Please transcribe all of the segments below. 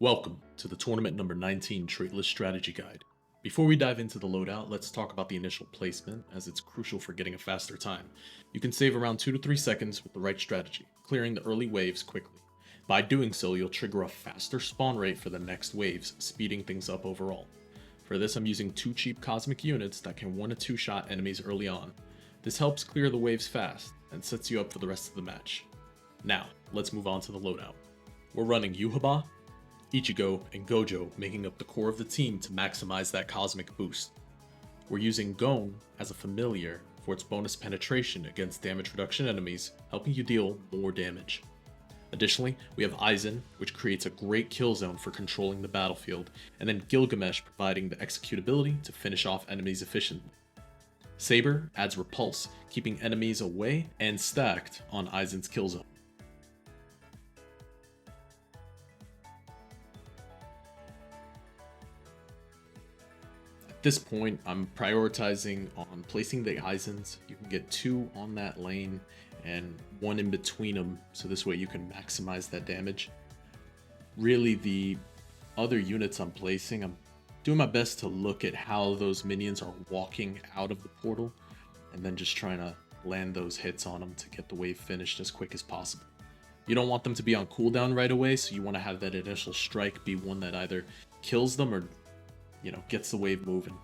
Welcome to the tournament number 19 Traitless Strategy Guide. Before we dive into the loadout, let's talk about the initial placement, as it's crucial for getting a faster time. You can save around 2 to 3 seconds with the right strategy, clearing the early waves quickly. By doing so, you'll trigger a faster spawn rate for the next waves, speeding things up overall. For this, I'm using 2 cheap cosmic units that can 1 to 2 shot enemies early on. This helps clear the waves fast, and sets you up for the rest of the match. Now, let's move on to the loadout. We're running Yhwach, Ichigo, and Gojo making up the core of the team to maximize that cosmic boost. We're using Gon as a familiar for its bonus penetration against damage reduction enemies, helping you deal more damage. Additionally, we have Aizen, which creates a great kill zone for controlling the battlefield, and then Gilgamesh providing the executability to finish off enemies efficiently. Saber adds repulse, keeping enemies away and stacked on Aizen's kill zone. At this point, I'm prioritizing on placing the Aizens. You can get 2 on that lane and 1 in between them, so this way you can maximize that damage. Really, the other units I'm placing, I'm doing my best to look at how those minions are walking out of the portal, and then just trying to land those hits on them to get the wave finished as quick as possible. You don't want them to be on cooldown right away, so you want to have that initial strike be one that either kills them or gets the wave moving.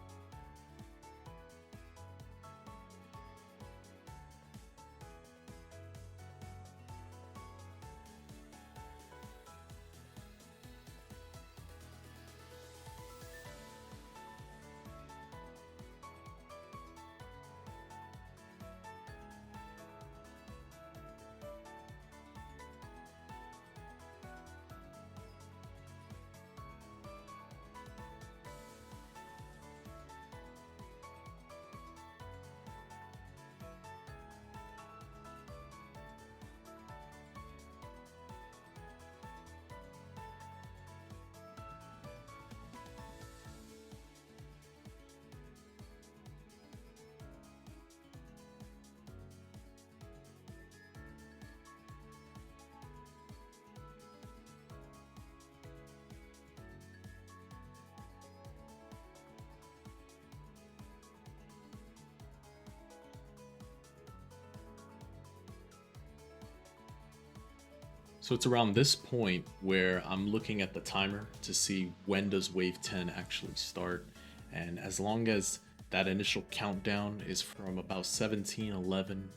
So it's around this point where I'm looking at the timer to see when does wave 10 actually start, and as long as that initial countdown is from about 17, 11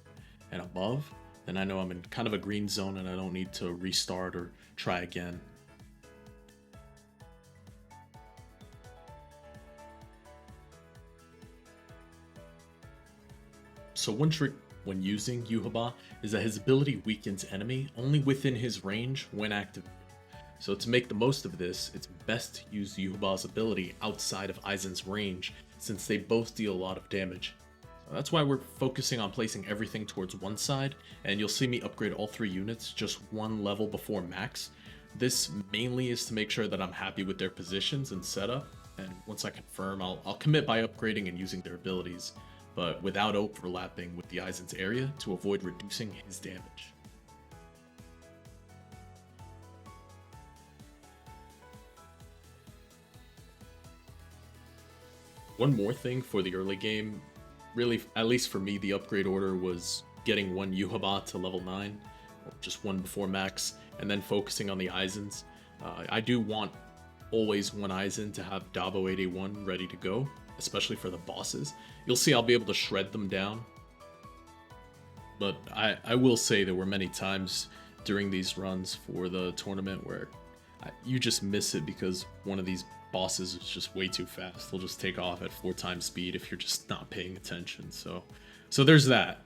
and above, then I know I'm in kind of a green zone and I don't need to restart or try again. So one trick when using Yhwach is that his ability weakens enemy only within his range when activated. So to make the most of this, it's best to use Yhwach's ability outside of Aizen's range, since they both deal a lot of damage. So that's why we're focusing on placing everything towards one side, and you'll see me upgrade all 3 units just 1 level before max. This mainly is to make sure that I'm happy with their positions and setup, and once I confirm, I'll commit by upgrading and using their abilities, but without overlapping with the Aizen's area to avoid reducing his damage. One more thing for the early game, really, at least for me, the upgrade order was getting 1 Yhwach to level 9, or just 1 before max, and then focusing on the Aizens. I do want always 1 Aizen to have Dabo 81 ready to go, especially for the bosses. You'll see I'll be able to shred them down, but I will say there were many times during these runs for the tournament where you just miss it because one of these bosses is just way too fast. They'll just take off at 4 times speed if you're just not paying attention. So there's that.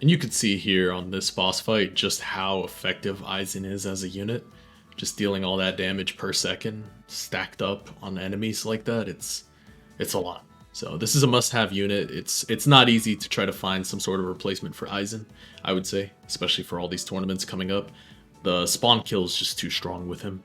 And you could see here on this boss fight just how effective Aizen is as a unit. Just dealing all that damage per second stacked up on enemies like that, it's a lot. So this is a must-have unit. It's not easy to try to find some sort of replacement for Aizen, I would say, especially for all these tournaments coming up. The spawn kill is just too strong with him.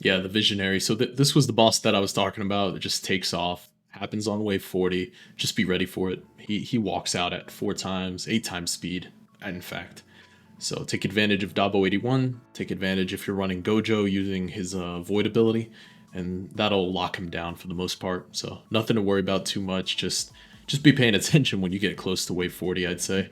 Yeah, the Visionary. So this was the boss that I was talking about. It just takes off, happens on wave 40. Just be ready for it. He walks out at 4 times, 8 times speed, in fact. So take advantage of Dabo 81. Take advantage if you're running Gojo using his Void ability, and that'll lock him down for the most part. So nothing to worry about too much. Just be paying attention when you get close to wave 40, I'd say.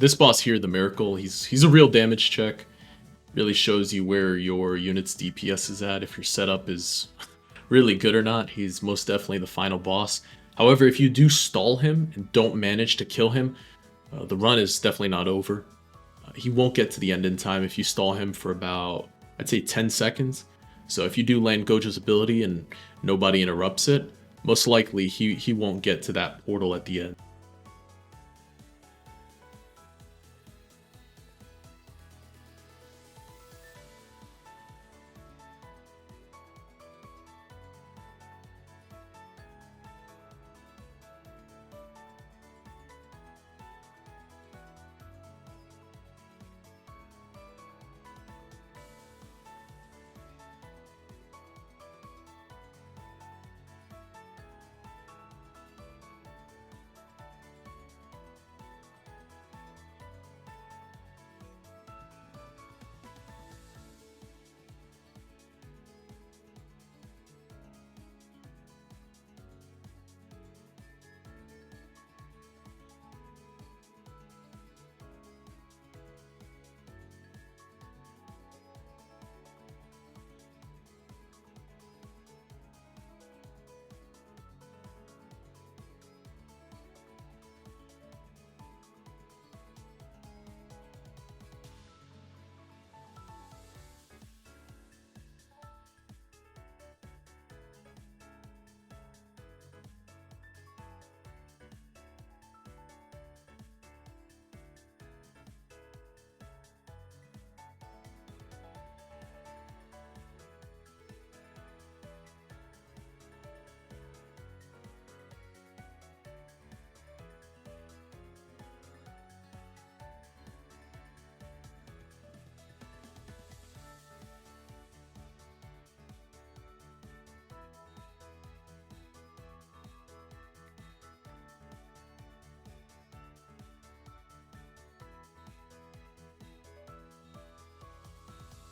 This boss here, the Miracle, he's a real damage check. Really shows you where your unit's DPS is at, if your setup is really good or not. He's most definitely the final boss. However, if you do stall him and don't manage to kill him, the run is definitely not over. He won't get to the end in time if you stall him for about, I'd say 10 seconds. So if you do land Gojo's ability and nobody interrupts it, most likely he won't get to that portal at the end.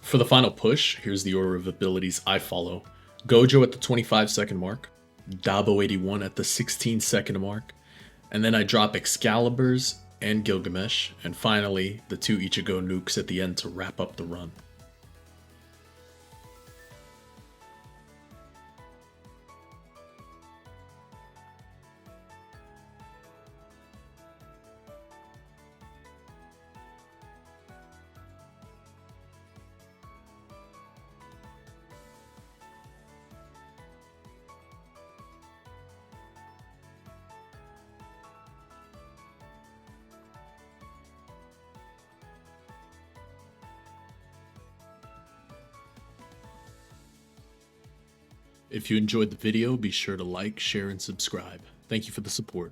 For the final push, here's the order of abilities I follow. Gojo at the 25-second mark, Dabo 81 at the 16-second mark, and then I drop Excaliburs and Gilgamesh, and finally the 2 Ichigo nukes at the end to wrap up the run. If you enjoyed the video, be sure to like, share, and subscribe. Thank you for the support.